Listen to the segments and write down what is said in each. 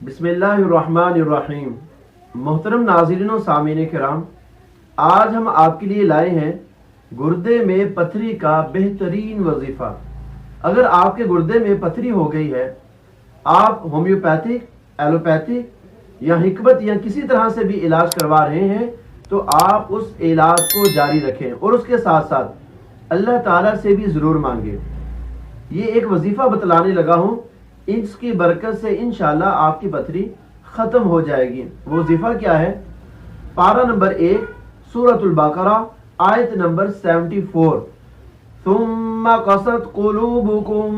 بسم اللہ الرحمن الرحیم۔ محترم ناظرین و سامعین کرام، آج ہم آپ کے لیے لائے ہیں گردے میں پتھری کا بہترین وظیفہ۔ اگر آپ کے گردے میں پتھری ہو گئی ہے، آپ ہومیوپیتھک، ایلوپیتھک یا حکمت یا کسی طرح سے بھی علاج کروا رہے ہیں تو آپ اس علاج کو جاری رکھیں اور اس کے ساتھ ساتھ اللہ تعالیٰ سے بھی ضرور مانگیں۔ یہ ایک وظیفہ بتلانے لگا ہوں، اس کی برکت سے انشاءاللہ آپ کی پتھری ختم ہو جائے گی۔ وہ وظیفہ کیا ہے؟ پارہ نمبر 1 سورۃ البقرہ آیت نمبر 74۔ ثم قست قلوبكم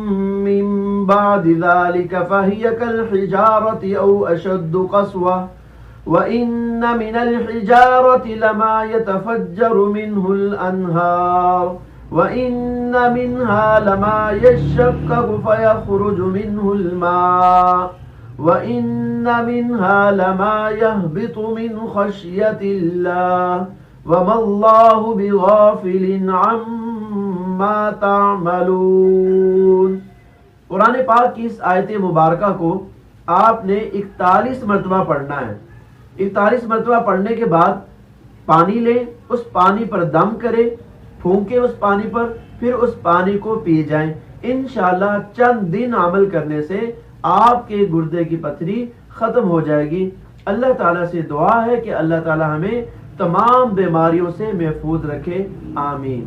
من بعد ذلك فهي كالحجارة أو أشد قسوة وإن من الحجارة لما يتفجر منه الأنهار وَإِنَّ مِنْهَا لَمَا يَشَّقَّقُ فَيَخْرُجُ مِنْهُ الْمَاءُ وَإِنَّ مِنْهَا لَمَا يَهْبِطُ مِنْ خَشْيَةِ اللَّهِ وَمَا اللَّهُ بِغَافِلٍ عَمَّا تَعْمَلُونَ۔ قرآن پاک کی اس آیت مبارکہ کو آپ نے 41 مرتبہ پڑھنا ہے۔ 41 مرتبہ پڑھنے کے بعد پانی لیں، اس پانی پر دم کریں، پھونکے اس پانی پر، پھر اس پانی کو پی جائیں۔ انشاءاللہ چند دن عمل کرنے سے آپ کے گردے کی پتھری ختم ہو جائے گی۔ اللہ تعالیٰ سے دعا ہے کہ اللہ تعالیٰ ہمیں تمام بیماریوں سے محفوظ رکھے، آمین۔